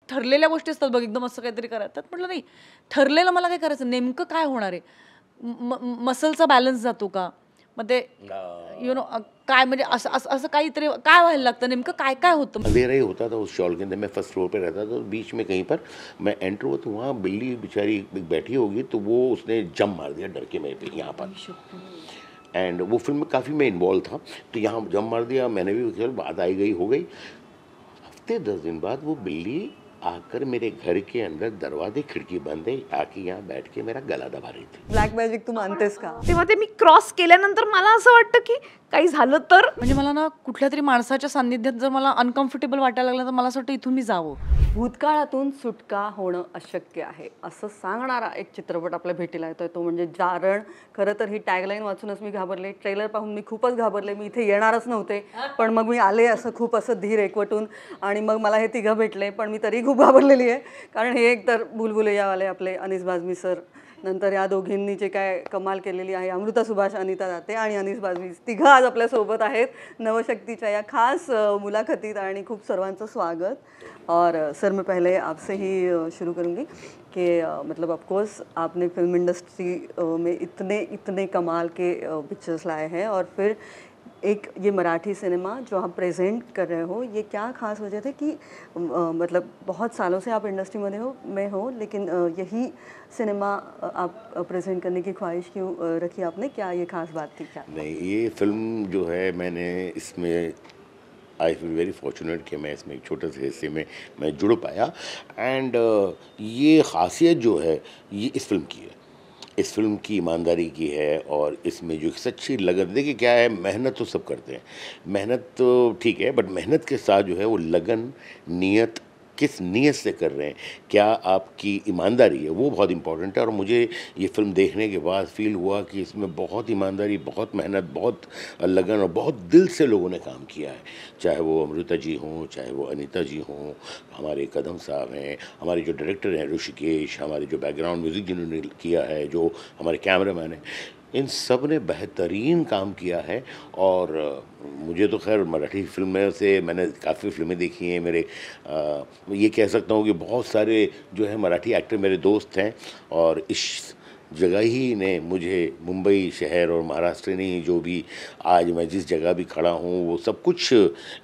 ठरलेल्या गोष्टी असतात बघ, एकदम असं काहीतरी करायचं. म्हटलं नाही, ठरलेलं मला काय करायचं, नेमकं काय होणार आहे, मसलचा बॅलन्स जातो का, मग ते काय म्हणजे असं असं असं काहीतरी काय व्हायला लागतं, नेमकं काय काय होतं. अंधेरा ही होता था उस शॉल के अंदर, मैं फर्स्ट फ्लोर पे रहता था, तो बीच में कहीं पर मैं एंटर हुआ तो वहाँ बिल्ली बेचारी बैठी होगी, तो वो उसने जंप मार दिया डर के मेरे पे यहाँ पर। एंड वो फिल्म में काफ़ी मैं इन्वॉल्व था, तो यहाँ जंप मार दिया मैंने भी, चल बात आई गई हो गई। हफ्ते 10 दिन बाद वो बिल्ली आकर मेरे घर के अंदर दरवाजे खिड़की बंद है आके यहाँ बैठ के मेरा गला दबा रही थी। ब्लॅक मॅजिक तू मानतेस का? तेव्हा ते मी क्रॉस केल्यानंतर मला असं वाटतं की काही झालं तर, म्हणजे मला ना कुठल्या तरी माणसाच्या सान्निध्यात जर मला अनकम्फर्टेबल वाटायला लागलं तर मला असं वाटतं इथून मी जावं. भूतकाळातून सुटका होणं अशक्य आहे असं सांगणारा एक चित्रपट आपल्या भेटीला येतोय, तो म्हणजे जारण. खरं तर ही टॅगलाईन वाचूनच मी घाबरले, ट्रेलर पाहून मी खूपच घाबरले, मी इथे येणारच नव्हते, पण मग मी आले असं खूप असं धीर एकवटून, आणि मग मला हे तिघं भेटले, पण मी तरी खूप घाबरलेली आहे, कारण हे एक तर बुलबुलैयावाले आपले अनीस बाझमी सर, नंतर या दोघींनी जे काय कमाल केलेली आहे, अमृता सुभाष, अनिता दाते आणि अनीस बाझमी, तिघं आज आपल्यासोबत आहेत नवशक्तीच्या या खास मुलाखतीत, आणि खूप सर्वांचं स्वागत. और सर मैं पहले आपसे ही शुरू करूँगी कि मतलब ऑफ कोर्स आपने फिल्म इंडस्ट्री में इतने इतने कमाल के पिक्चर्स लाए हैं, और फिर एक ये मराठी सिनेमा जो आप प्रेजेंट कर रहे हो, ये क्या खास वजह थे कि मतलब बहुत सालों से आप इंडस्ट्री में हो, लेकिन यही सिनेमा आप प्रेजेंट करने की ख्वाहिश क्यों रखी आपने, क्या ये खास बात थी क्या? नहीं, ये फिल्म जो है मैंने इसमें आई फील वेरी फॉर्चुनेट कि मैं इसमें एक छोटे से हिस्से में मैं जुड़ पाया। एंड ये खासियत जो है ये इस फिल्म की है, इस फिल्म की ईमानदारी की है, और इसमें जो सच्ची लगन, देखिए क्या है, मेहनत तो सब करते हैं, मेहनत तो ठीक है, बट मेहनत के साथ जो है वो लगन, नीयत, किस नीयत से कर रहे हैं, क्या आपकी ईमानदारी है, वो बहुत इंपॉर्टेंट है। और मुझे ये फिल्म देखने के बाद फील हुआ कि इसमें बहुत ईमानदारी, बहुत मेहनत, बहुत लगन और बहुत दिल से लोगों ने काम किया है, चाहे वो अमृता जी हों, चाहे वो अनीता जी हों, हमारे कदम साहब हैं, हमारे जो डायरेक्टर हैं ऋषिकेश, हमारे जो बैकग्राउंड म्यूज़िक जिन्होंने किया है, जो हमारे कैमरामैन हैं, इन सब ने बेहतरीन काम किया है। और मुझे तो खैर मराठी फिल्में से मैंने काफ़ी फिल्में देखी हैं, मेरे ये कह सकता हूँ कि बहुत सारे जो है मराठी एक्टर मेरे दोस्त हैं, और इस जगह ही ने मुझे मुंबई शहर और महाराष्ट्र ने जो भी आज मैं जिस जगह भी खड़ा हूँ वो सब कुछ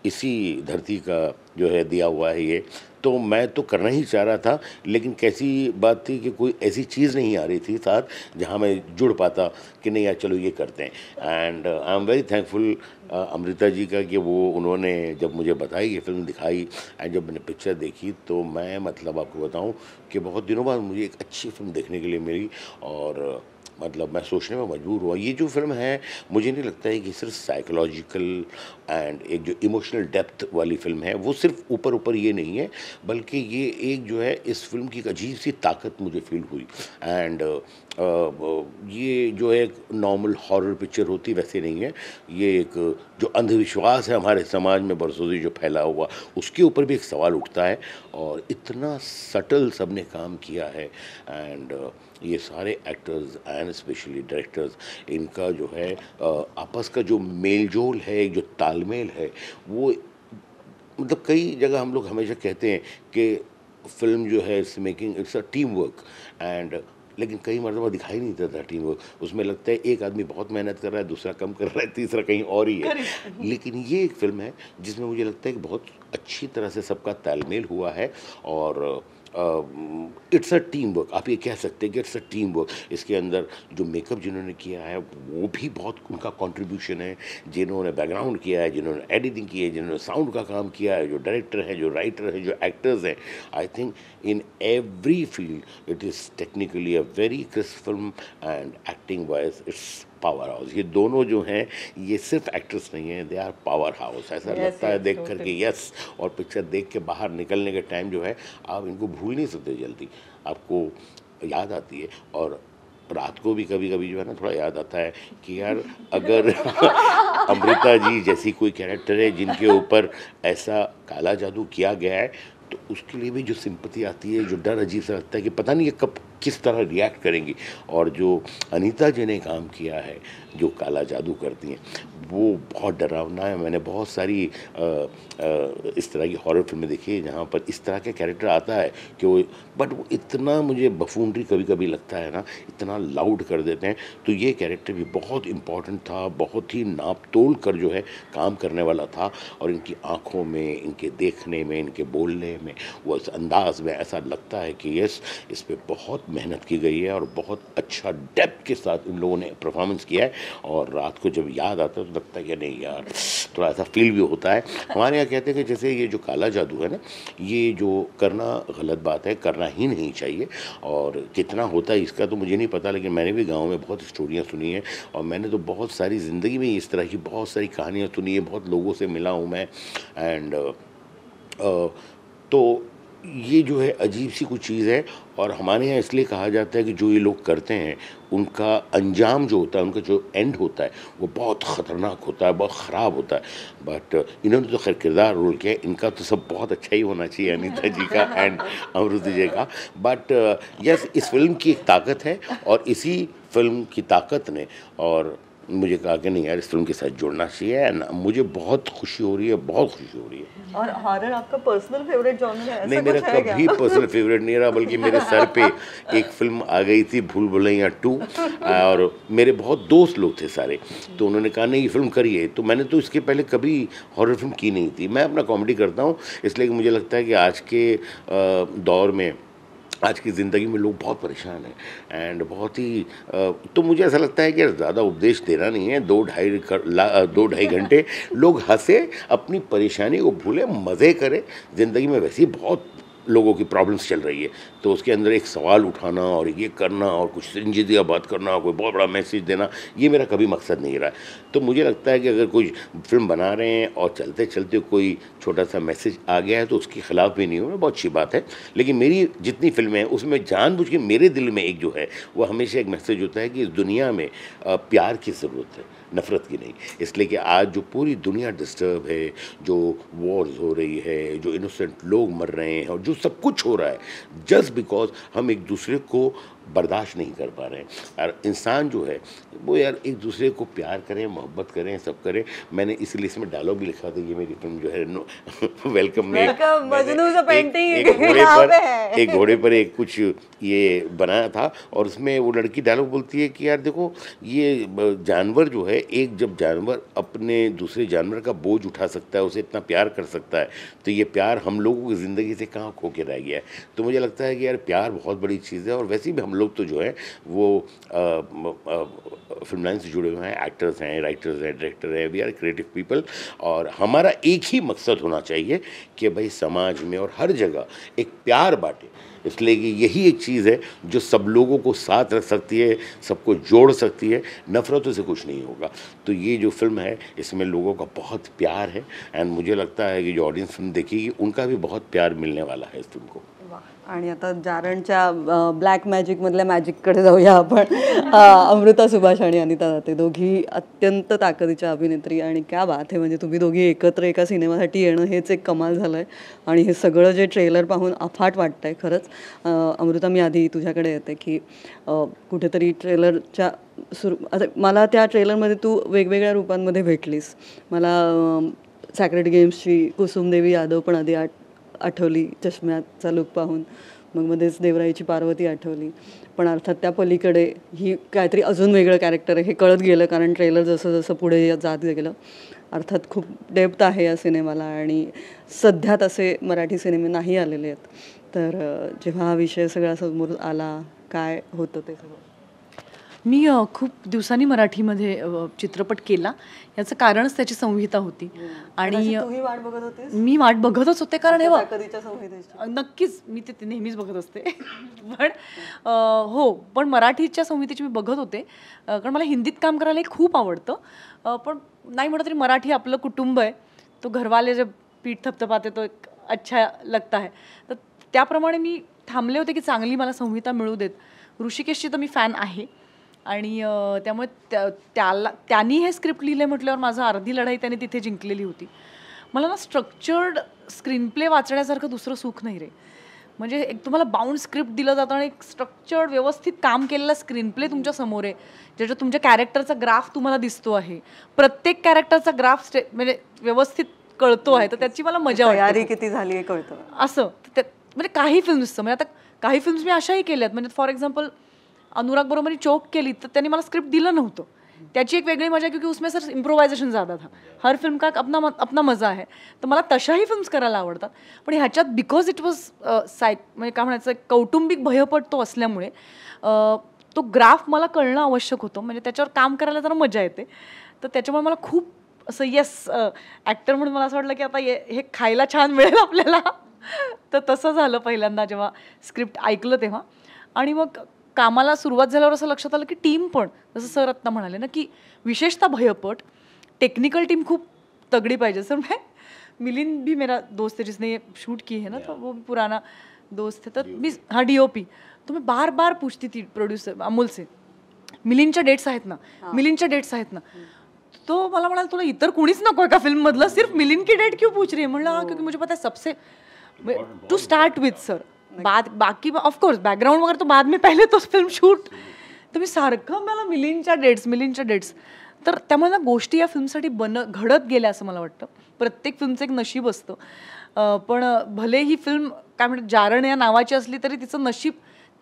इसी धरती का जो है दिया हुआ है ये। तो मैं तो करना ही चाह रहा था, लेकिन कैसी बात थी कि कोई ऐसी चीज़ नहीं आ रही थी साथ जहाँ मैं जुड़ पाता कि नहीं यार चलो ये करते हैं। And I am very thankful Amrita ji का कि वो उन्होंने जब मुझे बताई ये फिल्म दिखाई, एंड जब मैंने पिक्चर देखी तो मैं मतलब आपको बताऊं कि बहुत दिनों बाद मुझे एक अच्छी फिल्म देखने के लिए मिली, और मतलब मैं सोचने में मजबूर हुआ। ये जो फिल्म है मुझे नहीं लगता है कि सिर्फ साइकोलॉजिकल एंड एक जो इमोशनल डेप्थ वाली फिल्म है वो सिर्फ ऊपर ऊपर ये नहीं है, बल्कि ये एक जो है इस फिल्म की एक अजीब सी ताकत मुझे फील हुई। एंड ये जो है एक नॉर्मल हॉरर पिक्चर होती वैसे नहीं है, ये एक जो अंधविश्वास है हमारे समाज में बरसों से जो फैला हुआ उसके ऊपर भी एक सवाल उठता है, और इतना सटल सबने काम किया है। एंड ये सारे एक्टर्स एंड स्पेशली डायरेक्टर्स, इनका जो है आपस का जो मेल जोल है, जो तालमेल है, वो मतलब कई जगह हम लोग हमेशा कहते हैं कि फिल्म जो है it's making it's a team work, end लेकिन कई मरतबा दिखाई नहीं देता टीम वर्क, उसमें लगता है एक आदमी बहुत मेहनत कर रहा है, दूसरा कम कर रहा है, तीसरा कहीं और ही है। लेकिन ये एक फिल्म है जिसमें मुझे लगता है कि बहुत अच्छी तरह से सबका तालमेल हुआ है, और इट्स अ टीम वर्क, आप ये कह सकते हैं कि इट्स अ टीम वर्क। इसके अंदर जो मेकअप जिन्होंने किया है वो भी बहुत उनका कंट्रीब्यूशन है, जिन्होंने बैकग्राउंड किया है, जिन्होंने एडिटिंग की है, जिन्होंने साउंड का काम किया है, जो डायरेक्टर है, जो राइटर है, जो एक्टर्स हैं, I think in every field it is technically a very crisp film, end acting wise it's power house. ये दोनों जो हैं ये सिर्फ एक्टर्स नहीं हैं, दे आर पावर हाउस। ऐसा लगता है देख करके यस, और पिक्चर देख के बाहर निकलने के टाइम जो है आप इनको भूल नहीं सकते जल्दी, आपको याद आती है। और रात को भी कभी कभी जो है ना थोड़ा याद आता है कि यार अगर अमृता जी जैसी कोई कैरेक्टर है जिनके ऊपर ऐसा काला जादू किया गया है, तो उसके लिए भी जो सिंपैथी आती है, जो डर अजीब सा लगता है कि पता नहीं ये कब किस तरह रिएक्ट करेंगी। और जो अनीता जी ने काम किया है, जो काला जादू करती हैं, वो बहुत डरावना है। मैंने बहुत सारी इस तरह की हॉरर फिल्में देखी है जहाँ पर इस तरह के कैरेक्टर आता है कि वो इतना मुझे बफूनरी कभी कभी लगता है ना, इतना लाउड कर देते हैं। तो ये कैरेक्टर भी बहुत इम्पोर्टेंट था, बहुत ही नाप तोल कर जो है काम करने वाला था। और इनकी आँखों में, इनके देखने में, इनके बोलने में, वो इस अंदाज में ऐसा लगता है कि यस, इस पर बहुत मेहनत की गई है और बहुत अच्छा डेप्थ के साथ इन लोगों ने परफॉर्मेंस किया है। और रात को जब याद आता है तो लगता है कि नहीं यार, थोड़ा ऐसा फील भी होता है। हमारे यहाँ कहते हैं कि जैसे ये जो काला जादू है ना, ये जो करना गलत बात है, करना ही नहीं चाहिए। और कितना होता है इसका तो मुझे नहीं पता, लेकिन मैंने भी गाँव में बहुत स्टोरियाँ सुनी हैं और मैंने तो बहुत सारी ज़िंदगी में इस तरह की बहुत सारी कहानियाँ सुनी है, बहुत लोगों से मिला हूँ मैं। एंड तो ये जो है अजीब सी कुछ चीज़ है। और हमारे यहाँ इसलिए कहा जाता है कि जो ये लोग करते हैं उनका अंजाम जो होता है, उनका जो एंड होता है, वो बहुत ख़तरनाक होता है, बहुत ख़राब होता है। बट इन्होंने तो खैर किरदार रोल किया, इनका तो सब बहुत अच्छा ही होना चाहिए, अनीता जी का एंड अमृता जी का। बट यस, इस फिल्म की एक ताकत है और इसी फिल्म की ताकत ने और मुझे कहा कि नहीं यार, इस फिल्म के साथ जुड़ना चाहिए। एंड मुझे बहुत खुशी हो रही है, बहुत खुशी हो रही है। और हॉरर आपका पर्सनल फेवरेट जॉनर है? नहीं, मेरा कभी पर्सनल फेवरेट नहीं रहा, बल्कि मेरे सर पे एक फिल्म आ गई थी, भूल भुलैया 2, और मेरे बहुत दोस्त लोग थे सारे, तो उन्होंने कहा नहीं ये फिल्म करिए। तो मैंने तो इसके पहले कभी हॉरर फिल्म की नहीं थी। मैं अपना कॉमेडी करता हूँ, इसलिए कि मुझे लगता है कि आज के दौर में, आज की ज़िंदगी में लोग बहुत परेशान हैं एंड बहुत ही तो मुझे ऐसा लगता है कि यार ज़्यादा उपदेश देना नहीं है। 2-2.5 घंटे लोग हंसे, अपनी परेशानी को भूलें, मज़े करें। ज़िंदगी में वैसे ही बहुत लोगों की प्रॉब्लम्स चल रही है, तो उसके अंदर एक सवाल उठाना और ये करना और कुछ संजीदगी बात करना, कोई बहुत बड़ा मैसेज देना, ये मेरा कभी मकसद नहीं रहा है। तो मुझे लगता है कि अगर कोई फिल्म बना रहे हैं और चलते चलते कोई छोटा सा मैसेज आ गया है तो उसके खिलाफ भी नहीं होना, बहुत अच्छी बात है। लेकिन मेरी जितनी फिल्में हैं उसमें जानबूझ के मेरे दिल में एक जो है वो हमेशा एक मैसेज होता है कि इस दुनिया में प्यार की ज़रूरत है, नफ़रत की नहीं। इसलिए कि आज जो पूरी दुनिया डिस्टर्ब है, जो वॉर्स हो रही है, जो इनोसेंट लोग मर रहे हैं और जो सब कुछ हो रहा है, जस्ट बिकॉज हम एक दूसरे को बर्दाश्त नहीं कर पा रहे हैं। और इंसान जो है वो यार एक दूसरे को प्यार करें, मोहब्बत करें, सब करें। मैंने इसलिए इसमें डायलॉग भी लिखा था, ये मेरी फिल्म जो है वेलकम में एक घोड़े पर एक कुछ ये बनाया था और उसमें वो लड़की डायलॉग बोलती है कि यार देखो, ये जानवर जो है, एक जब जानवर अपने दूसरे जानवर का बोझ उठा सकता है, उसे इतना प्यार कर सकता है, तो ये प्यार हम लोगों की ज़िंदगी से कहाँ खो के रह गया है। तो मुझे लगता है कि यार प्यार बहुत बड़ी चीज़ है। और वैसे भी हम लोग तो जो है वो फिल्म लाइन से जुड़े हुए हैं, एक्टर्स हैं, राइटर्स हैं, डायरेक्टर हैं, वी आर क्रिएटिव पीपल। और हमारा एक ही मकसद होना चाहिए कि भाई समाज में और हर जगह एक प्यार बांटे। इसलिए कि यही एक चीज़ है जो सब लोगों को साथ रख सकती है, सबको जोड़ सकती है। नफ़रतों से कुछ नहीं होगा। तो ये जो फिल्म है इसमें लोगों का बहुत प्यार है एंड मुझे लगता है कि जो ऑडियंस फिल्म देखेगी उनका भी बहुत प्यार मिलने वाला है इस फिल्म को। आणि आता जारणच्या ब्लॅक मॅजिकमधल्या मॅजिककडे जाऊया आपण. अमृता सुभाष आणि अनिता दाते दोघी अत्यंत ताकदीच्या अभिनेत्री आणि क्या बात आहे, म्हणजे तुम्ही दोघी एकत्र एका सिनेमासाठी येणं हेच एक कमाल झालं आहे. आणि हे सगळं जे ट्रेलर पाहून अफाट वाटतं आहे खरंच. अमृता, मी आधी तुझ्याकडे येते की कुठेतरी ट्रेलरच्या आता मला त्या ट्रेलरमध्ये तू वेगवेगळ्या रूपांमध्ये भेटलीस. मला सॅक्रेड गेम्सची कुसुमदेवी यादव पण आधी आठवली चष्म्याचा लुक पाहून, मग मध्येच देवराईची पार्वती आठवली. पण अर्थात त्या पलीकडे ही काहीतरी अजून वेगळं कॅरेक्टर आहे हे कळत गेलं, कारण ट्रेलर जसं जसं पुढे जात गेलं. अर्थात खूप डेप्थ आहे या सिनेमाला आणि सध्या तसे मराठी सिनेमे नाही आलेले आहेत. तर जेव्हा हा विषय सगळा समोर आला, काय होतं ते सगळं? मी खूप दिवसांनी मराठीमध्ये चित्रपट केला. याचं कारणच त्याची संहिता होती आणि मी वाट बघतच होते, कारण हे नक्कीच मी ते नेहमीच बघत असते. पण हो, पण मराठीच्या संहितेची मी बघत होते, कारण मला हिंदीत काम करायलाही खूप आवडतं. पण नाही म्हटलं तरी मराठी आपलं कुटुंब आहे, तो घरवाले जे पीठ थपथपाते तो एक अच्छा लगता है. तर त्याप्रमाणे मी थांबले होते की चांगली मला संहिता मिळू देत. ऋषिकेशची तर मी फॅन आहे आणि त्यामुळे त्यांनी हे स्क्रिप्ट लिहिले म्हटल्यावर माझं अर्धी लढाई त्याने तिथे जिंकलेली होती. मला ना स्ट्रक्चर्ड स्क्रीनप्ले वाचण्यासारखं दुसरं सुख नाही रे. म्हणजे एक तुम्हाला बाउंड स्क्रिप्ट दिलं जातं आणि एक स्ट्रक्चर्ड व्यवस्थित काम केलेला स्क्रीन प्ले तुमच्या समोर आहे, ज्याच्यात तुमच्या कॅरेक्टरचा ग्राफ तुम्हाला दिसतो आहे, प्रत्येक कॅरेक्टरचा ग्राफ म्हणजे व्यवस्थित कळतो आहे, तर त्याची मला मजा वाटते. तयारी किती झाली हे कळतं असं म्हणजे काही फिल्म्सचं म्हणजे आता काही फिल्म्स मी अशाही केल्यात, म्हणजे फॉर एक्झाम्पल अनुराग बरोबर मी चोक केली तर त्यांनी मला स्क्रिप्ट दिलं नव्हतं, त्याची एक वेगळी मजा, क्योंकि उसमें सर इम्प्रोवायझेशन ज़्यादा था, हर फिल्म का अपना मजा आहे, तर मला तशाही फिल्म्स करायला आवडतात. पण ह्याच्यात बिकॉज इट वॉज म्हणजे काय म्हणायचं कौटुंबिक भयपट तो असल्यामुळे तो ग्राफ मला कळणं आवश्यक होतं, म्हणजे त्याच्यावर काम करायला जरा मजा येते. तर त्याच्यामुळे मला खूप असं येस ॲक्टर म्हणून मला असं वाटलं की आता हे खायला छान मिळेल आपल्याला. तर तसं झालं पहिल्यांदा जेव्हा स्क्रिप्ट ऐकलं तेव्हा. आणि मग कामाला सुरुवात झाल्यावर असं लक्षात आलं की टीम पण, जसं सर आत्ता म्हणाले ना की विशेषतः भयपट टेक्निकल टीम खूप तगड़ी पाहिजे. सर मैं मिलिंद भी मेरा दोस्त है जिसने ये शूट की है ना, तो वो भी पुराना दोस्त है. तर मी हाँ DOP, तो मैं बार बार पूछती थी प्रोड्यूसर अमोल से, मिलिंदच्या डेट्स आहेत ना, मिलिंदच्या डेट्स आहेत ना. तो मला म्हणाला तुला इतर कोणीच नको आहे का फिल्ममधलं, सिर्फ मिलिंद की डेट क्यों पूछ रही है. म्हणलं हाँ क्योंकि मुझे पता है सबसे टू स्टार्ट विथ सर, बाकी ऑफकोर्स बैकग्राउंड वगैरे तो बाद में, पहले तो फिल्म शूट. तर मी सारखं मला मिलिंदच्या डेट्स. तर त्यामुळे ना गोष्टी या फिल्मसाठी घडत गेल्या असं मला वाटतं. प्रत्येक फिल्मचं एक नशीब असतं. पण भले ही फिल्म काय म्हणतात जारण या नावाची असली तरी तिचं नशीब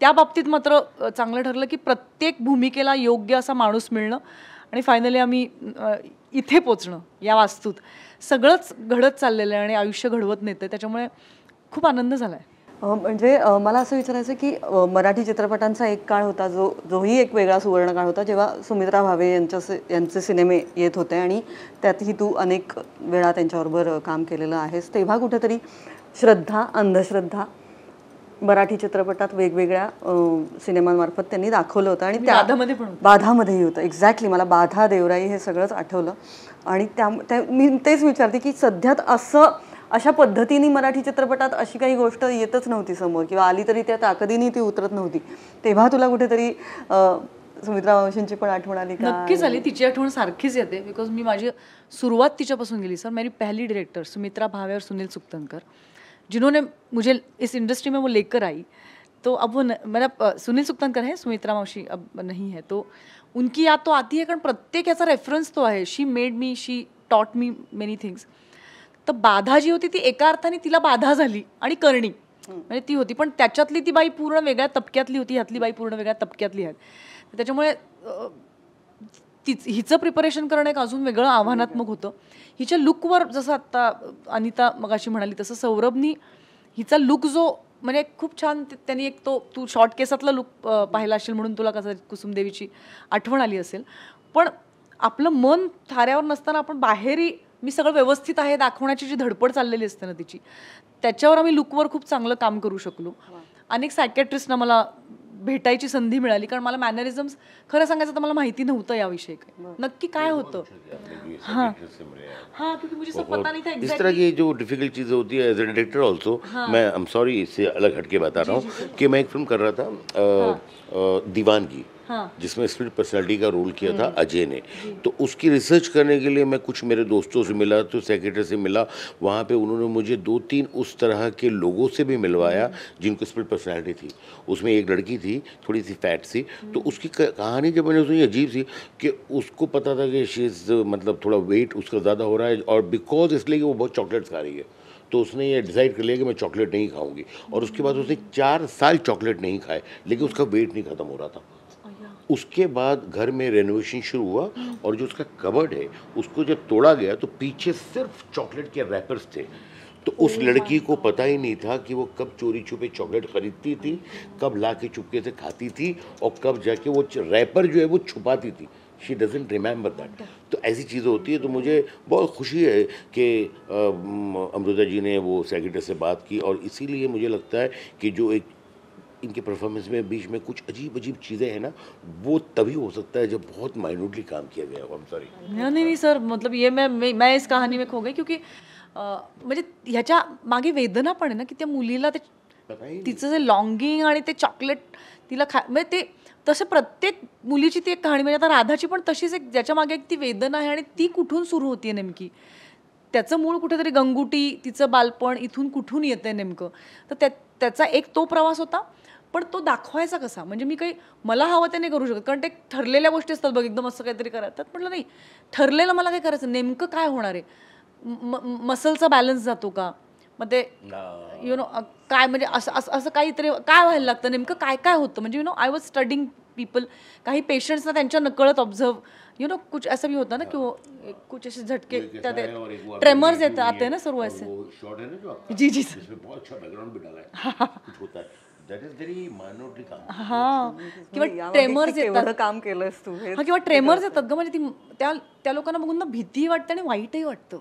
त्या बाबतीत मात्र चांगलं ठरलं की प्रत्येक भूमिकेला योग्य असा माणूस मिळणं आणि फायनली आम्ही इथे पोचणं या वास्तूत. सगळंच घडत चाललेलं आहे आणि आयुष्य घडवत नेतं, त्याच्यामुळे खूप आनंद झाला आहे. म्हणजे मला असं विचारायचं की मराठी चित्रपटांचा एक काळ होता जोही एक वेगळा सुवर्ण काळ होता, जेव्हा सुमित्रा भावे यांचे सिनेमे येत होते आणि त्यातही तू अनेक वेळा त्यांच्याबरोबर काम केलेलं आहेस. तेव्हा कुठेतरी श्रद्धा अंधश्रद्धा मराठी चित्रपटात वेगवेगळ्या सिनेमांमार्फत त्यांनी दाखवलं होतं आणि त्या बाधामध्येही होतं. एक्झॅक्टली, मला बाधा देवराई हे सगळंच आठवलं. आणि मी तेच विचारते की सध्यात अशा पद्धतीने मराठी चित्रपटात अशी काही गोष्ट येतच नव्हती समोर, किंवा आली तरी त्या ताकदीने ती उतरत नव्हती. तेव्हा तुला कुठेतरी सुमित्रा मावशींची पण आठवण आली का? नक्कीच आली, तिची आठवण सारखीच येते, बिकॉज मी माझी सुरुवात तिच्यापासून गेली. सर मेरी पहली डायरेक्टर सुमित्रा भावे और सुनील सुक्तनकर, जिन्होंने मुझे इस इंडस्ट्री में वो लेकर आई. तो अब वो मेरा सुनील सुक्तनकर है, सुमित्रा मावशी अब नहीं है, तो उनकी याद तो आती है, कारण प्रत्येक याचा रेफरन्स तो आहे. शी मेड मी, शी टॉट मी मेनी थिंग्स. तर बाधा जी होती ती एका अर्थाने तिला बाधा झाली आणि करणी म्हणजे ती होती, पण त्याच्यातली ती बाई पूर्ण वेगळ्या तबक्यातली होती, ह्यातली बाई पूर्ण वेगळ्या तबक्यातली आहे. त्याच्यामुळे हिचं प्रिपरेशन करणं एक अजून वेगळं आव्हानात्मक होतं. हिच्या लुकवर जसं आत्ता अनिता मगाशी म्हणाली तसं सौरभनी हिचा लुक जो म्हणजे खूप छान, त्यांनी एक तो तू शॉर्ट केसातला लुक पाहिला असेल म्हणून तुला कसं कुसुमदेवीची आठवण आली असेल. पण आपलं मन थाऱ्यावर नसताना आपण बाहेरही मी सगळं व्यवस्थित आहे दाखवण्याची जी धडपड चाललेली असते ना तिची, त्याच्यावर आम्ही लुकवर खूप चांगलं काम करू शकलो. अनेक सायकॅट्रिस्टना मला भेटायची संधी मिळाली, कारण मला मॅनरिझम्स खरं सांगायचं तर मला माहिती नव्हतं याविषयी नक्की काय होतं. हाँ क्योंकि मुझे सब पता नहीं था इस तरह की जो डिफिकल्ट चीज़ें होती है एज ए डायरेक्टर ऑल्सो. मैं आई एम सॉरी इससे अलग हटके बता रहा हूँ कि मैं एक फिल्म कर रहा था दीवानगी, जिसमें स्प्लिट पर्सनालिटी का रोल किया था अजय ने. तो उसकी रिसर्च करने के लिए मैं कुछ मेरे दोस्तों से मिला, तो सेक्रेटरी से मिला. वहाँ पे उन्होंने मुझे 2-3 उस तरह के लोगों से भी मिलवाया जिनको स्प्लिट पर्सनालिटी थी. उसमें एक लड़की थी थोड़ी सी फैट सी, तो उसकी कहानी जब मैंने सुनी अजीब सी कि उसको पता था कि शी इज़ मतलब थोड़ा वेट उसका ज़्यादा हो रहा है, और बिकॉज इसलिए कि वो बहुत चॉकलेट्स खा रही है, तो उसने ये डिसाइड कर लिया कि मैं चॉकलेट नहीं खाऊंगी. और उसके बाद उसने 4 साल चॉकलेट नहीं खाए, लेकिन उसका वेट नहीं ख़त्म हो रहा था. उसके बाद घर में रेनोवेशन शुरू हुआ और जो उसका कबर्ड है उसको जब तोड़ा गया तो पीछे सिर्फ चॉकलेट के रैपर्स थे. तो उस लड़की को पता ही नहीं था कि वो कब चोरी छुपे चॉकलेट खरीदती थी, कब ला के चुपके से खाती थी, और कब जाके वो रैपर जो है वो छुपाती थी. शी डजेंट रिमेंबर दैट. तो ऐसी चीज़ें होती है. तो मुझे बहुत खुशी है कि अमृता जी ने वो सेक्रेटरी से बात की, और इसीलिए मुझे लगता है कि जो एक इनके परफॉर्मेंस में बीच में कुछ अजीब चीज़ें हैं ना, वो तभी हो सकता है जब बहुत माइन्यूटली काम किया गया हो. I am sorry. नहीं सर, मतलब ये मैं इस कहाणी में खो गई, क्योंकि म्हणजे ह्याच्या मागे वेदना पण आहे ना, की त्या मुलीला ते तिचं जे लॉंगिंग आणि ते चॉकलेट तिला म्हणजे ते तसे प्रत्येक मुलीची ती एक कहाणी, म्हणजे आता राधाची पण तशीच एक ज्याच्या मागे एक ती वेदना आहे, आणि ती कुठून सुरू होतीये नेमकी त्याचं मूळ कुठेतरी गंगुटी, तिचं बालपण इथून कुठून येतंय नेमकं. तर त्याचा एक तो प्रवास होता. पण तो दाखवायचा कसा, म्हणजे मी काही मला हवं ते नाही करू शकत, कारण ते ठरलेल्या गोष्टी असतात बघ, एकदम असं काहीतरी करतात. म्हटलं नाही, ठरलेलं मला काय करायचं, नेमकं काय होणार आहे, मसलचा बॅलन्स जातो का, मग ते काय म्हणजे असं असं असं काहीतरी काय व्हायला लागतं, नेमकं काय काय होतं. म्हणजे आय वॉज स्टडिंग पीपल. काही पेशंट्सना त्यांच्या नकळत ऑब्झर्व कुछ ऐसा भी होता ना कि वो कुछ ऐसे झटके ट्रेमर्स येते आते हैं ना सर, वैसे. जी जी सर. बहुत अच्छा बैकग्राउंड भी डाला है कुछ होता है दैट इज वेरी माइनॉरिटी काम. हां, किंवा ट्रेमर्स येतात, काम केलंस तू. हां, किंवा ट्रेमर्स येतात ग, म्हणजे ती त्या लोकांना बघून ना भीती वाटते आणि वाईटही वाटतं.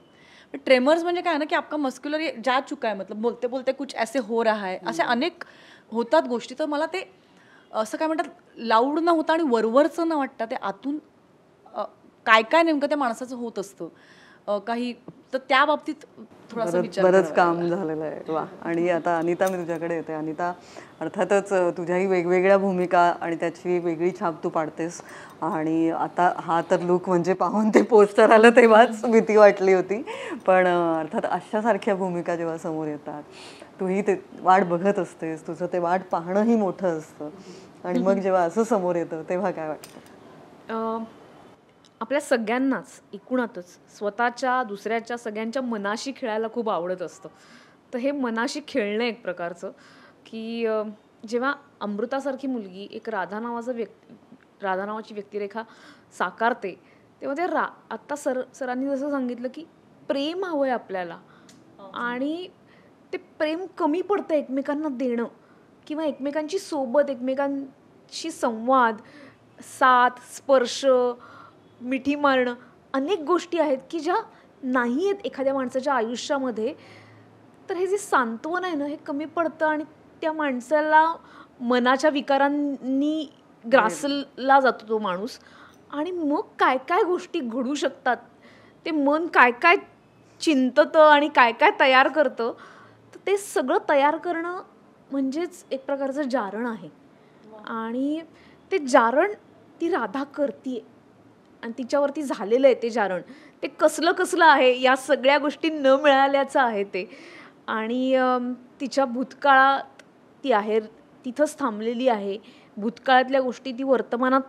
ट्रेमर्स म्हणजे काय ना की आपका मस्क्युलर जा चुका है, मतलब बोलते बोलते कुछ ऐसे हो रहा है, असे अनेक होतात गोष्टी. तर मला ते असं काय म्हणतात, लाऊड न होता आणि वरवरचं न वाटतं, ते आतून काय काय नेमकं त्या माणसाचं होत असतं काही. तर त्या बाबतीत थोडासा विचार बरंच काम झालेलं आहे. वा. आणि आता अनिता, मी तुझ्याकडे येते. अनिता, अर्थातच तुझ्याही वेगवेगळ्या भूमिका आणि त्याची वेगळी छाप तू पाडतेस. आणि आता हा तर लुक म्हणजे पाहून ते पोस्टर आलं तेव्हाच भीती वाटली होती. पण अर्थात अशासारख्या भूमिका जेव्हा समोर येतात, तूही ते वाट बघत असतेस, तुझं ते वाट पाहणंही मोठं असतं. आणि मग जेव्हा असं समोर येतं तेव्हा काय वाटतं? आपल्या सगळ्यांनाच एकूणातच स्वतःच्या, दुसऱ्याच्या, सगळ्यांच्या मनाशी खेळायला खूप आवडत असतं. तर हे मनाशी खेळणं एक प्रकारचं, की जेव्हा अमृतासारखी मुलगी एक राधा नावाची व्यक्तिरेखा साकारते, तेव्हा ते आत्ता सरांनी जसं सांगितलं की प्रेम हवं आहे आपल्याला, आणि ते प्रेम कमी पडतं एकमेकांना देणं, किंवा एकमेकांची सोबत, एकमेकांशी संवाद, साथ, स्पर्श, मिठी मारणं, अनेक गोष्टी आहेत की ज्या नाही आहेत एखाद्या माणसाच्या आयुष्यामध्ये. तर हे जे सांत्वन आहे ना, हे कमी पडतं आणि त्या माणसाला मनाच्या विकारांनी ग्रासला जातो तो माणूस. आणि मग काय काय गोष्टी घडू शकतात, ते मन काय काय चिंततं आणि काय काय तयार करतं. तर ते सगळं तयार करणं म्हणजेच एक प्रकारचं जारण आहे. आणि ते जारण ती राधा करतीये, आणि तिच्यावरती झालेलं आहे ते जारण. ते कसलं आहे, या सगळ्या गोष्टी न मिळाल्याचं आहे ते. आणि तिच्या भूतकाळात ती आहे, तिथंच थांबलेली आहे. भूतकाळातल्या गोष्टी ती वर्तमानात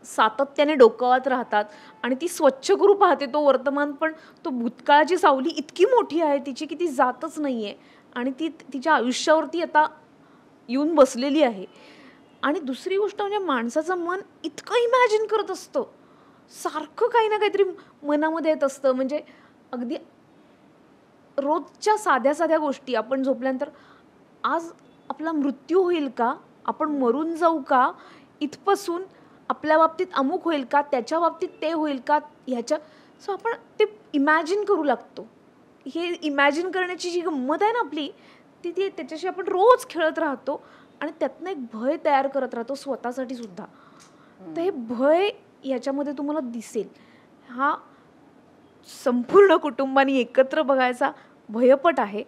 सातत्याने डोकावत राहतात, आणि ती स्वच्छ करू पाहते तो वर्तमान. पण तो भूतकाळाची सावली इतकी मोठी आहे तिची की ती जातच नाही आहे, आणि ती तिच्या आयुष्यावरती आता येऊन बसलेली आहे. आणि दुसरी गोष्ट म्हणजे माणसाचं मन इतकं इमॅजिन करत असतं, सारखं काही ना काहीतरी मनामध्ये येत असतं. म्हणजे अगदी रोजच्या साध्या साध्या गोष्टी, आपण झोपल्यानंतर आज आपला मृत्यू होईल का, आपण मरून जाऊ का, इथपासून आपल्या बाबतीत अमुक होईल का, त्याच्या बाबतीत ते होईल का, ह्याच्या. सो आपण ते इमॅजिन करू लागतो. हे इमॅजिन करण्याची जी गंमत आहे ना आपली, ती त्याच्याशी आपण रोज खेळत राहतो, आणि त्यातनं एक भय तयार करत राहतो स्वतःसाठी सुद्धा. तर हे भय याच्यामध्ये तुम्हाला दिसेल. हा संपूर्ण कुटुंबाने एकत्र बघायचा भयपट आहे,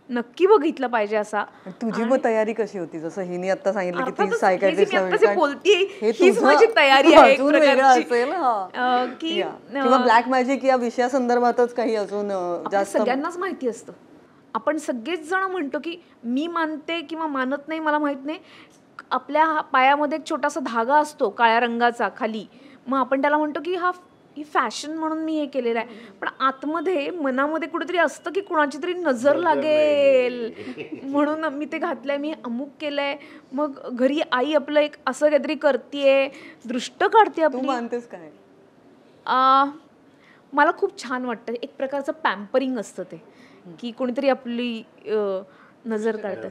नक्की बघितलं पाहिजे असा. तुझी मग तयारी कशी होती? जसं हिने आता सांगितलं की ती सायकायट्रिस्टला बोलतीये, हीच माझी तयारी आहे एक प्रकारची. की किंवा ब्लॅक मॅजिक या विषयासंदर्भातच काही अजून जास्त सगळ्यांनाच माहिती असतं. आपण सगळेच जण म्हणतो की मी मानते किंवा मानत नाही, मला माहित नाही. आपल्या पायामध्ये एक छोटासा धागा असतो काळ्या रंगाचा खाली, मग आपण त्याला म्हणतो की ही फॅशन म्हणून मी हे केलेलं आहे. पण आतमध्ये मनामध्ये कुठेतरी असतं की कुणाची तरी नजर लागेल म्हणून मी ते घातलंय, मी अमुक केलंय. मग घरी आई आपलं एक असं काहीतरी करतेय, दृष्ट काढते आपली. तू मानतेस काय? मला खूप छान वाटतं. एक प्रकारचं पॅम्परिंग असतं ते, की कोणीतरी आपली नज़र काटता.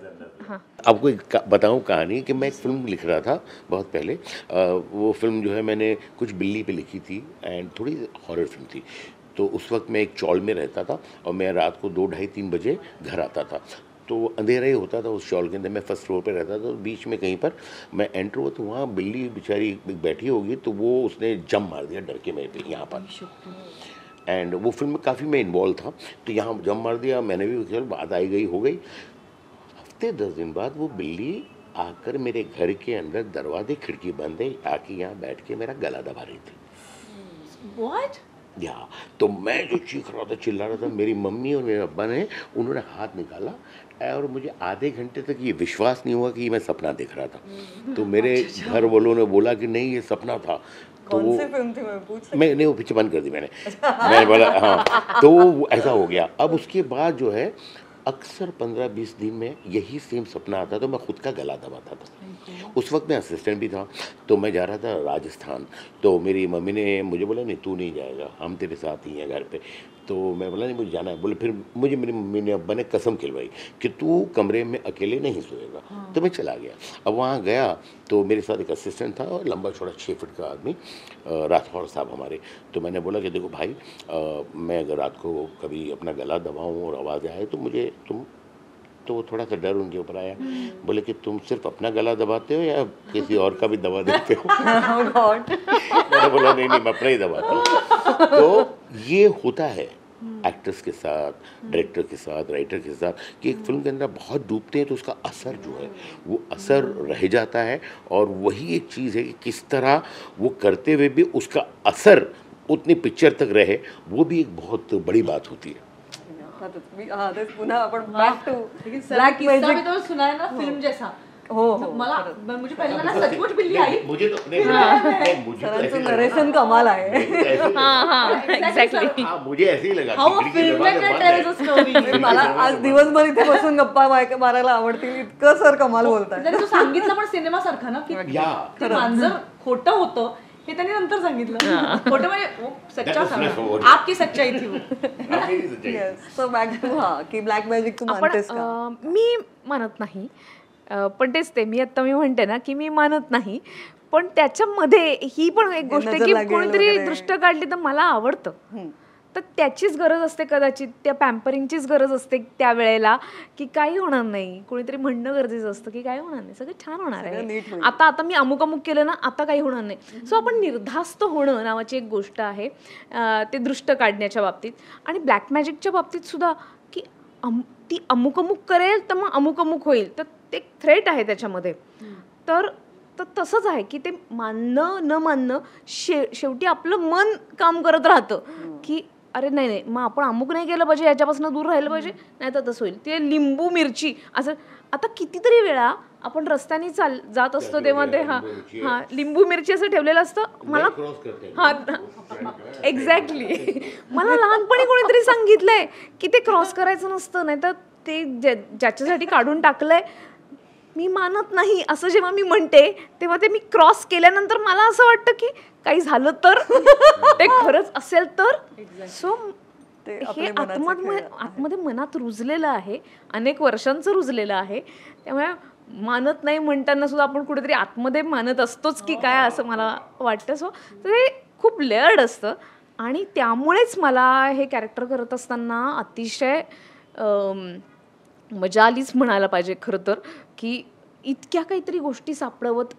हाँ, आपको एक बताऊं कहानी कि मैं एक फ़िल्म लिख रहा था बहुत पहले. वो फ़िल्म जो है मैंने कुछ बिल्ली पे लिखी थी एंड थोड़ी हॉरर फिल्म थी. तो उस वक्त मैं एक चॉल में रहता था और मैं रात को 2, ढाई, 3 बजे घर आता था. तो अंधेरा ही होता था उस चॉल के अंदर. मैं फर्स्ट फ्लोर पे रहता था, तो बीच में कहीं पर मैं एंटर हुआ तो वहाँ बिल्ली बेचारी बैठी होगी, तो वो उसने जंप मार दिया डर के मेरे पे यहाँ पर. एंड वो फिल्म में काफ़ी मैं इन्वॉल्व था, तो यहाँ जंप मार दिया मैंने भी. चल बात आई गई हो गई. हफ्ते 10 दिन बाद वो बिल्ली आकर मेरे घर के अंदर दरवाजे खिड़की बंद है आके यहाँ बैठ के मेरा गला दबा रही थी. What? या तो मैं जो चीख रहा था, चिल्ला रहा था, मेरी मम्मी और मेरे अब्बा ने उन्होंने हाथ निकाला और मुझे आधे घंटे तक ये विश्वास नहीं हुआ कि मैं सपना देख रहा था। तो मेरे घर वालों ने बोला कि नहीं ये सपना था। तो कौन सी फिल्म थी मैं पूछ नहीं, वो पीछे बंद कर दी मैंने। मैंने बोला हाँ, तो वो ऐसा हो गया। अब उसके बाद जो है अक्सर 15-20 दिन में यही सेम सपना आता, तो मैं खुद का गला दबाता था। उस वक्त मैं असिस्टेंट भी था, तो मैं जा रहा था राजस्थान, तो मेरी मम्मी ने मुझे बोला नहीं तू नहीं जाएगा, हम तेरे साथ ही हैं घर पे। तो मैं बोला नहीं मुझे जाना है। बोले फिर मुझे मेरी मम्मी ने अब्बा ने कसम खिलवाई कि तू कमरे में अकेले नहीं सोएगा। तो मैं चला गया। अब वहाँ गया तो मेरे साथ एक असिस्टेंट था और लंबा चौड़ा 6 फीट का आदमी, राठौर साहब हमारे। तो मैंने बोला कि देखो भाई, मैं अगर रात को कभी अपना गला दबाऊँ और आवाज़ आए तो मुझे तुम, तो थोड़ा सा डर उनके ऊपर आया। बोले कि तुम सिर्फ अपना गला दबाते हो या किसी और का भी दबा देते हो? मैंने बोला नहीं नहीं, मैं अपना ही दबाता हूँ। तो ये होता है एक्टर्स के साथ, डायरेक्टर के साथ, राइटर के साथ, कि एक फिल्म के अंदर बहुत डूबते हैं तो उसका असर जो है वो असर रह जाता है। और वही एक चीज़ है कि किस तरह वो करते हुए भी उसका असर उतनी पिक्चर तक रहे, वो भी एक बहुत बड़ी बात होती है। पुन्हा आपण बॅक टू ब्लॅक मॅजिक तो सुना है ना फिल्म जैसा। हो हो मला मुझे पहले ना सचमुच बिल्ली आई। मुझे तो नहीं, मुझे तो ऐसे लगा। नरेशन कमाल आहे। एक्झॅक्टली मुझे ऐसे ही लगा how a film maker tails a story. मला आज दिवसभर इथे बसून गप्पा मारायला आवडतील, इतकं सर कमाल बोलताय। जरी तू सांगितलं पण सिनेमा सारखा ना की ते मांजर खोटं होतं हे त्यांनी नंतर सांगितलं। खोटं म्हणजे वो सच्चा सांगा, आपकी सच्चाई थी वो। सो बॅक टू की ब्लॅक मॅजिक तू मानतेस का? मी मानत नाही, पण तेच ते मी म्हणते ना की मी मानत नाही, पण त्याच्यामध्ये ही पण एक गोष्ट आहे की कोणीतरी दृष्ट काढली तर मला आवडतं, तर त्याचीच गरज असते कदाचित, त्या पॅम्परिंगचीच गरज असते त्या वेळेला, की काही होणार नाही, कोणीतरी म्हणणं गरजेचं असतं की काही होणार नाही, सगळं छान होणार आहे, आता मी अमुक अमुक केलं ना, आता काही होणार नाही. सो आपण निर्धास्त होणं नावाची एक गोष्ट आहे ते दृष्ट काढण्याच्या बाबतीत. आणि ब्लॅक मॅजिकच्या बाबतीत सुद्धा की ती अमुक अमुक करेल तर मग अमुक अमुक होईल, तर ते थ्रेट आहे त्याच्यामध्ये. तर तसंच आहे की ते मानणं न मानणं शेवटी आपलं मन काम करत राहतं की अरे नाही नाही, मग आपण अमुक नाही केलं पाहिजे, याच्यापासून दूर राहिलं पाहिजे, नाही तर तसं होईल. ते लिंबू मिरची असं आता कितीतरी वेळा आपण रस्त्याने जात असतो तेव्हा ते हां लिंबू मिरची असं ठेवलेलं असतं. मला एक्झॅक्टली मला लहानपणी कोणीतरी सांगितलंय की ते क्रॉस करायचं नसतं, नाही तर ते ज्याच्यासाठी काढून टाकलंय मी मानत नाही असं जेव्हा मी म्हणते तेव्हा ते मी क्रॉस केल्यानंतर मला असं वाटतं की काही झालं तर ते खरंच असेल तर. सो हे आतमध्ये मनात रुजलेलं आहे, अनेक वर्षांचं रुजलेलं आहे. त्यामुळे मानत नाही म्हणताना सुद्धा आपण कुठेतरी आतमध्ये मानत असतोच की काय असं मला वाटतं. सो ते खूप लेअर्ड असतं आणि त्यामुळेच मला हे कॅरेक्टर करत असताना अतिशय मजा आलीच म्हणायला पाहिजे खरं तर, की इतक्या काहीतरी गोष्टी सापडत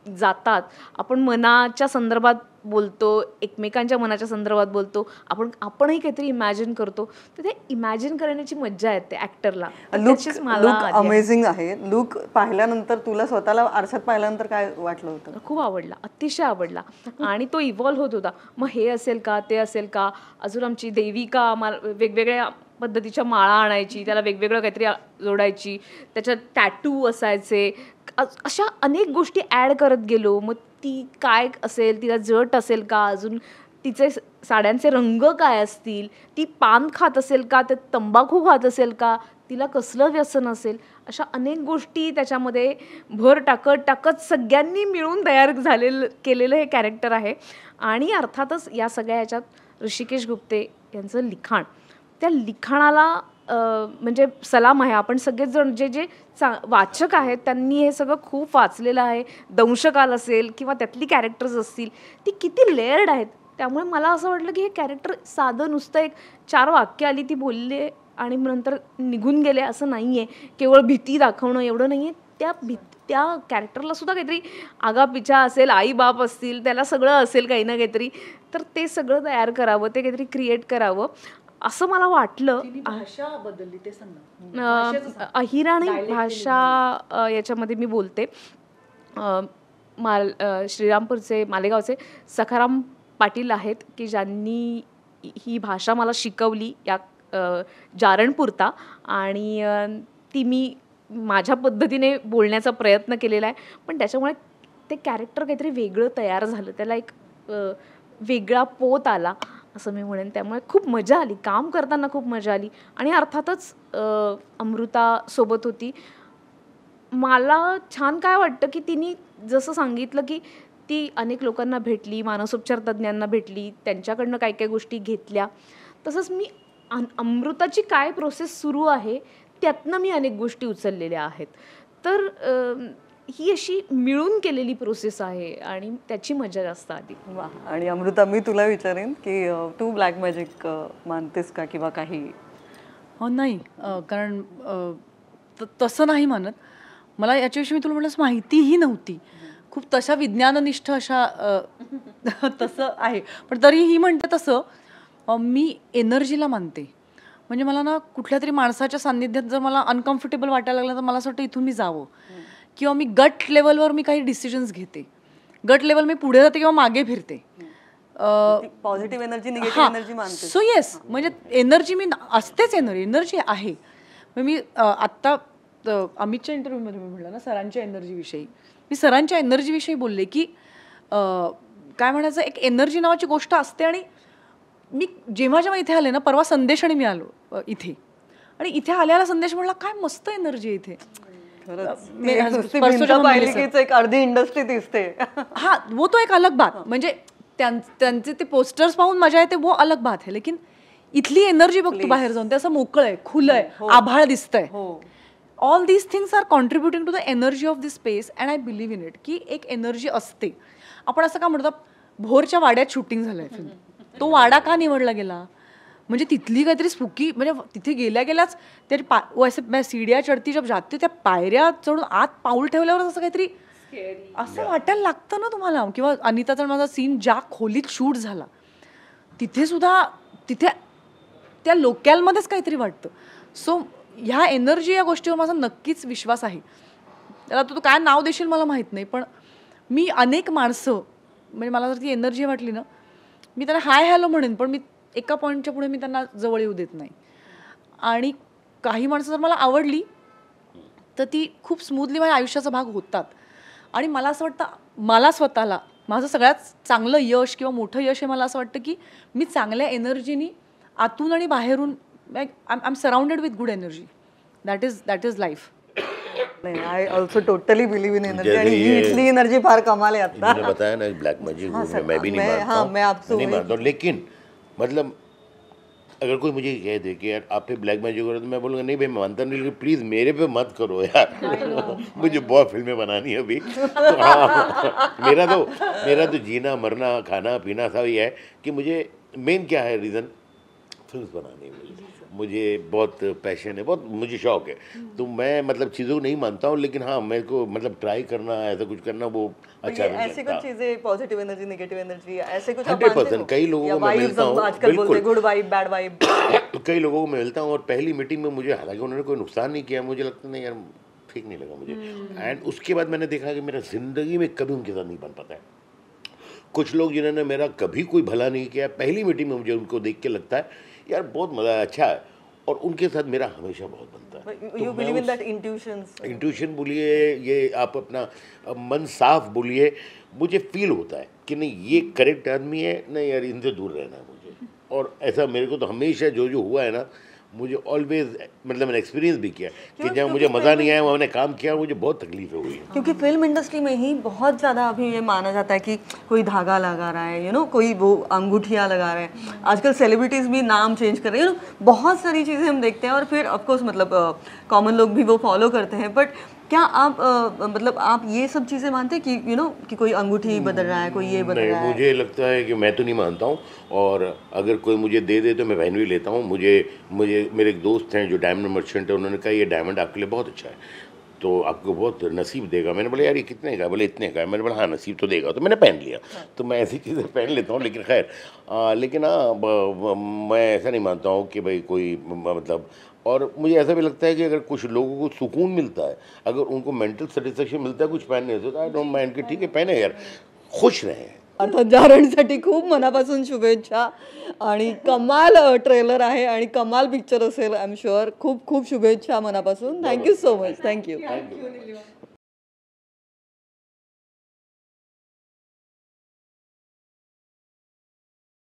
जातात. आपण मनाच्या संदर्भात बोलतो, एकमेकांच्या मनाच्या संदर्भात बोलतो, आपणही काहीतरी इमॅजिन करतो, तर ते इमॅजिन करण्याची मज्जा येते ॲक्टरला. लुक अमेझिंग आहे. लुक पाहिल्यानंतर तुला स्वतःला आरशात पाहिल्यानंतर काय वाटलं होतं? खूप आवडला, अतिशय आवडला. आणि तो इव्हॉल्व्ह होत होता. मग हे असेल का, ते असेल का, अजून आमची देविका वेगवेगळ्या पद्धतीच्या माळा आणायची, त्याला वेगवेगळं काहीतरी जोडायची, त्याच्यात टॅटू असायचे, अशा अनेक गोष्टी ॲड करत गेलो. मग ती काय असेल, तिला जट असेल का, अजून तिचे साड्यांचे रंग काय असतील, ती पान खात असेल का, ते तंबाखू खात असेल का, तिला कसलं व्यसन असेल, अशा अनेक गोष्टी त्याच्यामध्ये भर टाकत सगळ्यांनी मिळून तयार केलेलं हे कॅरेक्टर आहे. आणि अर्थातच या सगळ्या ह्याच्यात ऋषिकेश गुप्ते यांचं लिखाण, त्या लिखाणाला म्हणजे सलाम आहे. आपण सगळेच जण जे वाचक आहेत त्यांनी हे सगळं खूप वाचलेलं आहे. दंशकाल असेल किंवा त्यातली कॅरेक्टर्स असतील, ती किती लेअर्ड आहेत. त्यामुळे मला असं वाटलं की हे कॅरेक्टर साधं नुसतं एक 4 वाक्य आली, ती बोलले आणि नंतर निघून गेले असं नाही आहे. केवळ भीती दाखवणं एवढं नाही आहे. त्या कॅरेक्टरला सुद्धा काहीतरी आगापिछा असेल, आई बाप असतील, त्याला सगळं असेल काही ना काहीतरी, तर ते सगळं तयार करावं, ते काहीतरी क्रिएट करावं असं मला वाटलं. भाषा बदलली ते सांगा. अहिराणी भाषा याच्यामध्ये मी बोलते. श्रीरामपूरचे, मालेगावचे सखाराम पाटील आहेत की ज्यांनी ही भाषा मला शिकवली या जारणपुरता, आणि ती मी माझ्या पद्धतीने बोलण्याचा प्रयत्न केलेला आहे. पण त्याच्यामुळे ते कॅरेक्टर काहीतरी वेगळं तयार झालं, त्याला एक वेगळा पोत आला असं मी म्हणेन. त्यामुळे खूप मजा आली, काम करताना खूप मजा आली. आणि अर्थातच अमृता सोबत होती. मला छान काय वाटतं की तिने जसं सांगितलं की ती अनेक लोकांना भेटली, मानसोपचार तज्ज्ञांना भेटली, त्यांच्याकडनं काही काही गोष्टी घेतल्या. तसंच मी अमृताची काय प्रोसेस सुरू आहे त्यातनं मी अनेक गोष्टी उचललेल्या आहेत. तर ही अशी मिळून केलेली प्रोसेस आहे आणि त्याची मजा जास्त आली. वा. आणि अमृता, मी तुला विचारेन की तू ब्लॅक मॅजिक मानतेस का किंवा काही? नाही, कारण तसं नाही मानत. मला याच्याविषयी मी तुला म्हटलं माहितीही नव्हती. खूप तशा विज्ञाननिष्ठ अशा तसं आहे. पण तरीही म्हणते तसं मी एनर्जीला मानते. म्हणजे मला ना कुठल्या तरी माणसाच्या सान्निध्यात जर मला अनकम्फर्टेबल वाटायला लागलं तर मला असं वाटतं इथून मी जावं, किंवा मी गट लेवलवर मी काही डिसिजन्स घेते. गट लेवल मी पुढे जाते किंवा मागे फिरते. पॉझिटिव्ह एनर्जी, निगेटिव्ह एनर्जी मानते. सो येस, म्हणजे एनर्जी मी असतेच, एनर्जी आहे. मी आत्ता अमितच्या इंटरव्ह्यूमध्ये मी म्हटलं ना सरांच्या एनर्जीविषयी, मी सरांच्या एनर्जीविषयी बोलले की काय म्हणायचं, एक एनर्जी नावाची गोष्ट असते. आणि मी जेव्हा जेव्हा इथे आले ना, परवा संदेश आणि मी आलो इथे, आणि इथे आल्याला संदेश म्हणला काय मस्त एनर्जी आहे इथे. एक अर्धी इंडस्ट्री दिसते. हा, वो तो एक अलग बात, म्हणजे त्यांचे ते पोस्टर्स पाहून मजा येते, वो अलग बात आहे. लेकिन इथली एनर्जी बघतो बाहेर जाऊन, ते असं मोकळं आहे, खुलं आहे, आभाळ दिसतंय. All these things are contributing to the energy of this space, and I believe in it की एक एनर्जी असते. आपण असं का म्हणतो, भोरच्या वाड्यात शूटिंग झालंय फिल्म, तो वाडा का निवडला गेला, म्हणजे तिथली काहीतरी स्पूकी, म्हणजे तिथे गेल्या गेल्याच त्या सीड्या चढती जब जाते, त्या पायऱ्या चढून आत पाऊल ठेवल्यावर असं काहीतरी असं वाटायला लागतं ना तुम्हाला. किंवा अनिताचा माझा सीन ज्या खोलीत शूट झाला तिथे सुद्धा, तिथे त्या लोकॅलमध्येच काहीतरी वाटतं. सो ह्या एनर्जी या गोष्टीवर माझा नक्कीच विश्वास आहे. त्याला तू काय नाव देशील मला माहीत नाही, पण मी अनेक माणसं, म्हणजे मला जर ती एनर्जी वाटली ना, मी त्यांना हाय हॅलो म्हणेन, पण मी एका पॉईंटच्या पुढे मी त्यांना जवळ येऊ देत नाही. आणि काही माणसं जर मला आवडली तर ती खूप स्मूथली माझ्या आयुष्याचा भाग होतात. आणि मला असं वाटतं, मला स्वतःला माझं सगळ्यात चांगलं यश किंवा मोठं यश हे मला असं वाटतं की मी चांगल्या एनर्जीनी आतून आणि बाहेरून, I am surrounded with good energy. That is life. I also totally believe in energy. आणि ही इथली एनर्जी फार कमाल आहे. आता मैंने बताया ना ब्लैक मैजिक मैं भी नहीं मानता हूँ, लेकिन मतलब अगर कोई मुझे कह दे कि यार आप पे ब्लैक मैजिक हो रहा है, तो मैं बोलूँगा नहीं भाई मैं मानता नहीं, लेकिन प्लीज़ मेरे पे मत करो यार. मुझे बहुत फिल्में बनानी है अभी. तो हाँ, मेरा तो जीना मरना खाना पीना सब ये है कि मुझे मेन क्या है रीज़न, फिल्म बनानी है. मुझे बहुत पैशन है, बहुत मुझे शौक है. तो मैं मतलब चीज़ों को नहीं मानता हूँ, लेकिन हाँ मेरे को मतलब ट्राई करना, ऐसा कुछ करना वो अच्छा नहीं ऐसी कुछ चीजें, पॉजिटिव एनर्जी, नेगेटिव एनर्जी, ऐसे कुछ 100%. कई लोगों को मैं मिलता हूँ, आजकल बोलते हैं गुड वाइब बैड वाइब. कई लोगों को मैं मिलता हूँ और पहली मीटिंग में मुझे, हालांकि उन्होंने कोई नुकसान नहीं किया, मुझे लगता नहीं यार ठीक नहीं लगा मुझे. एंड उसके बाद मैंने देखा कि मेरा ज़िंदगी में कभी उनके साथ नहीं बन पाता है. कुछ लोग जिन्होंने मेरा कभी कोई भला नहीं किया, पहली मीटिंग में मुझे उनको देख के लगता है यार बहुत मज़ा अच्छा है, और उनके साथ मेरा हमेशा बहुत बनता है. You believe in that intuition बोलिए, ये आप अपना मन साफ बोलिए, मुझे फील होता है कि नहीं ये करेक्ट आदमी है, नहीं यार इनसे दूर रहना है मुझे. और ऐसा मेरे को तो हमेशा जो हुआ है ना, मुझे ऑलवेज, मतलब मैंने एक्सपीरियंस भी किया कि जब मुझे मज़ा नहीं आया, मैंने काम किया, मुझे बहुत तकलीफें हुई. क्योंकि फिल्म इंडस्ट्री में ही बहुत ज़्यादा अभी ये माना जाता है कि कोई धागा लगा रहा है, कोई वो अंगूठियाँ लगा रहे हैं. आजकल सेलिब्रिटीज़ भी नाम चेंज कर रहे हैं, बहुत सारी चीज़ें हम देखते हैं. और फिर ऑफकोर्स मतलब कॉमन लोग भी वो फॉलो करते हैं. बट क्या आप मतलब आप ये सब चीज़ें मानते हैं कि कि कोई अंगूठी बदल रहा है, कोई ये बदल रहा है? मुझे लगता है कि मैं तो नहीं मानता हूँ, और अगर कोई मुझे दे दे तो मैं पहन भी लेता हूँ. मुझे मेरे एक दोस्त हैं जो डायमंड मर्चेंट है, उन्होंने कहा ये डायमंड आपके लिए बहुत अच्छा है, तो आपको बहुत नसीब देगा. मैंने बोला यार ये कितने का, बोले इतने का. मैंने बोला हाँ नसीब तो देगा, तो मैंने पहन लिया. तो मैं ऐसी चीज़ें पहन लेता हूँ. लेकिन खैर, लेकिन हाँ मैं ऐसा नहीं मानता हूँ कि भाई कोई मतलब, और मुझे ऐसा भी लगता है कि अगर कुछ लोगों को सुकून मिलता है, अगर उनको मेंटल सेटिस्फेक्शन मिलता है कुछ पहनने से, तो आई डोंट माइंड कि ठीक है पहने यार, खुश रहें. अर्थात जारणसाठी खूप मनापासून शुभेच्छा आणि कमाल ट्रेलर आहे आणि कमाल पिक्चर असेल आय एम शुअर. खूप खूप शुभेच्छा मनापासून. Thank you so much. थँक्यू.